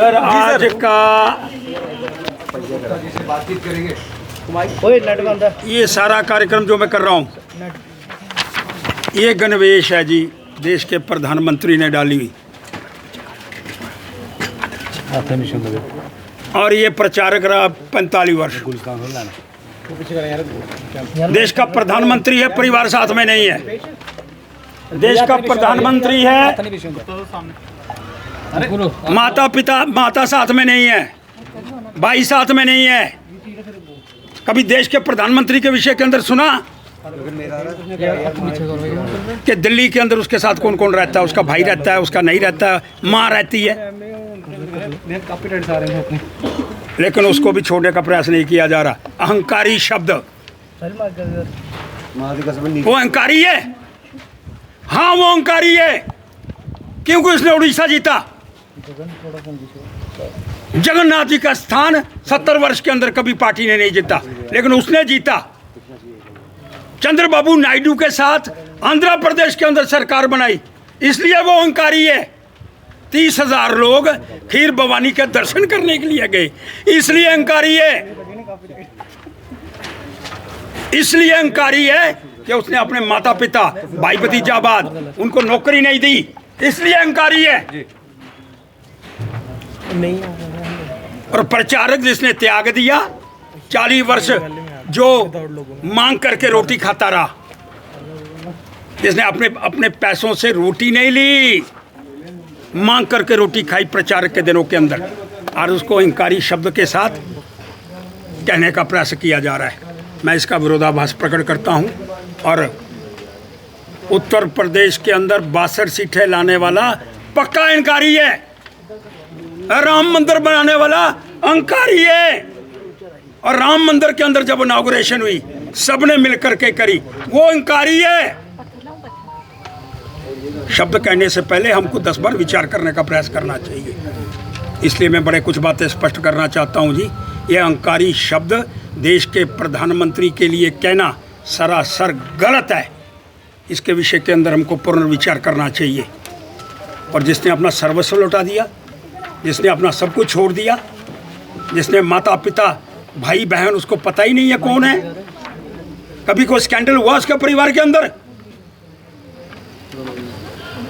Sir आज का बातचीत करेंगे। ये सारा कार्यक्रम जो मैं कर रहा हूँ, ये गणवेश है जी, देश के प्रधानमंत्री ने डाली हुई, और ये प्रचारक रहा 45 वर्ष। देश का प्रधानमंत्री है, परिवार साथ में नहीं है। देश का प्रधानमंत्री है, माता साथ में नहीं है, भाई साथ में नहीं है। कभी देश के प्रधानमंत्री के विषय के अंदर सुना कि दिल्ली के अंदर उसके साथ कौन कौन रहता है? उसका भाई रहता है, उसका नहीं रहता है, माँ रहती है, लेकिन उसको भी छोड़ने का प्रयास नहीं किया जा रहा। अहंकारी शब्द, वो अहंकारी है। हाँ, वो अहंकारी है क्योंकि उसने उड़ीसा जीता। जगन्नाथ जी का स्थान 70 वर्ष के अंदर कभी पार्टी ने नहीं जीता, लेकिन उसने जीता। चंद्रबाबू नायडू के साथ आंध्र प्रदेश के अंदर सरकार बनाई, इसलिए वो अहंकारी है। 30,000 लोग खीर भवानी के दर्शन करने के लिए गए, इसलिए अहंकारी है। इसलिए अहंकारी है कि उसने अपने माता पिता, भाई भतीजा बाद उनको नौकरी नहीं दी, इसलिए अहंकारी है। और प्रचारक जिसने त्याग दिया, 40 वर्ष जो मांग करके रोटी खाता रहा, जिसने अपने पैसों से रोटी नहीं ली, मांग करके रोटी खाई प्रचारक के दिनों के अंदर, और उसको अहंकारी शब्द के साथ कहने का प्रयास किया जा रहा है। मैं इसका विरोधाभास प्रकट करता हूं। और उत्तर प्रदेश के अंदर 62 सीटें लाने वाला पक्का अहंकारी है। राम मंदिर बनाने वाला अहंकारी है। और राम मंदिर के अंदर जब इनॉग्रेशन हुई, सबने मिलकर के करी, वो अहंकारी है। शब्द कहने से पहले हमको 10 बार विचार करने का प्रयास करना चाहिए। इसलिए मैं बड़े कुछ बातें स्पष्ट करना चाहता हूं जी। ये अहंकारी शब्द देश के प्रधानमंत्री के लिए कहना सरासर गलत है। इसके विषय के अंदर हमको पुनर्विचार करना चाहिए। और जिसने अपना सर्वस्व लौटा दिया, जिसने अपना सब कुछ छोड़ दिया, जिसने माता पिता भाई बहन, उसको पता ही नहीं है कौन है। कभी कोई स्कैंडल हुआ उसके परिवार के अंदर?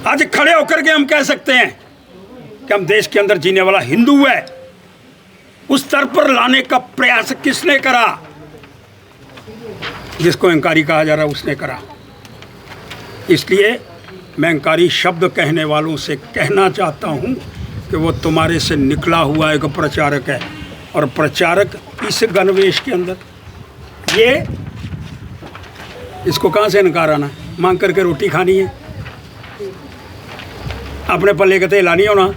आज खड़े होकर के हम कह सकते हैं कि हम देश के अंदर जीने वाला हिंदू है। उस स्तर पर लाने का प्रयास किसने करा? जिसको अहंकारी कहा जा रहा है उसने करा। इसलिए मैं अहंकारी शब्द कहने वालों से कहना चाहता हूं कि वो तुम्हारे से निकला हुआ एक प्रचारक है। और प्रचारक इस गणवेश के अंदर, ये इसको कहाँ से इनकार आना? मांग करके रोटी खानी है, अपने पल्ले के तेल नहीं होना।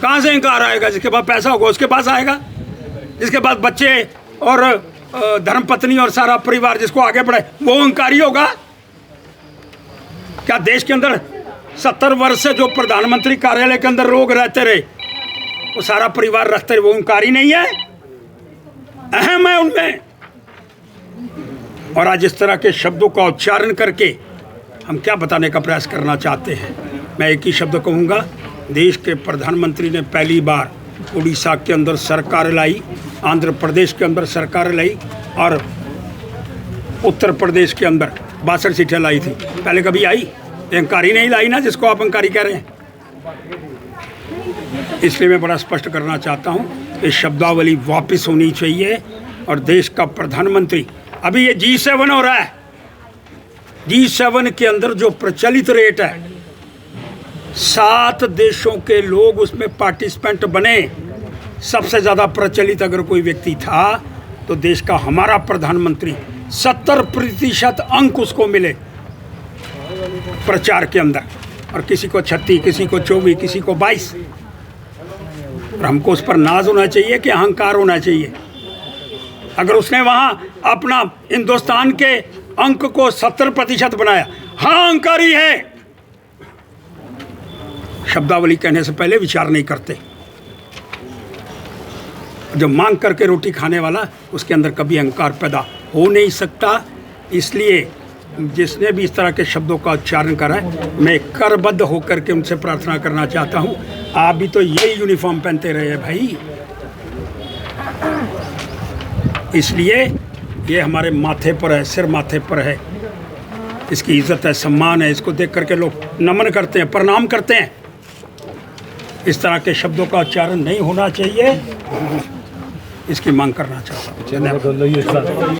कहाँ से इनकार आएगा? जिसके पास पैसा होगा उसके पास आएगा, जिसके पास बच्चे और धर्मपत्नी और सारा परिवार जिसको आगे बढ़ाए, वो अहंकारी होगा। क्या देश के अंदर 70 वर्ष से जो प्रधानमंत्री कार्यालय के अंदर लोग रहते रहे, वो सारा परिवार रखते रहे, वो अहंकारी नहीं है? अहम है उनमें। और आज इस तरह के शब्दों का उच्चारण करके हम क्या बताने का प्रयास करना चाहते हैं? मैं एक ही शब्द कहूँगा, देश के प्रधानमंत्री ने पहली बार उड़ीसा के अंदर सरकार लाई, आंध्र प्रदेश के अंदर सरकार लाई, और उत्तर प्रदेश के अंदर 62 सीटें लाई थी। पहले कभी आई? अहंकारी नहीं लाई ना, जिसको आप अहंकारी कह रहे हैं। इसलिए मैं बड़ा स्पष्ट करना चाहता हूँ कि शब्दावली वापस होनी चाहिए। और देश का प्रधानमंत्री, अभी ये G7 हो रहा है, G7 के अंदर जो प्रचलित रेट है, 7 देशों के लोग उसमें पार्टिसिपेंट बने। सबसे ज़्यादा प्रचलित अगर कोई व्यक्ति था तो देश का हमारा प्रधानमंत्री। 70% अंक उसको मिले प्रचार के अंदर, और किसी को 36, किसी को 24, किसी को 22। और हमको उस पर नाज होना चाहिए कि अहंकार होना चाहिए? अगर उसने वहाँ अपना हिंदुस्तान के अंक को 70% बनाया, हाँ अहंकारी है। शब्दावली कहने से पहले विचार नहीं करते। जो मांग करके रोटी खाने वाला, उसके अंदर कभी अहंकार पैदा हो नहीं सकता। इसलिए जिसने भी इस तरह के शब्दों का उच्चारण करा है, मैं करबद्ध होकर के उनसे प्रार्थना करना चाहता हूँ, आप भी तो यही यूनिफॉर्म पहनते रहे हैं भाई। इसलिए ये हमारे माथे पर है, सिर माथे पर है, इसकी इज्जत है, सम्मान है, इसको देख करके लोग नमन करते हैं, प्रणाम करते हैं। इस तरह के शब्दों का उच्चारण नहीं होना चाहिए, इसकी मांग करना चाहता हूँ।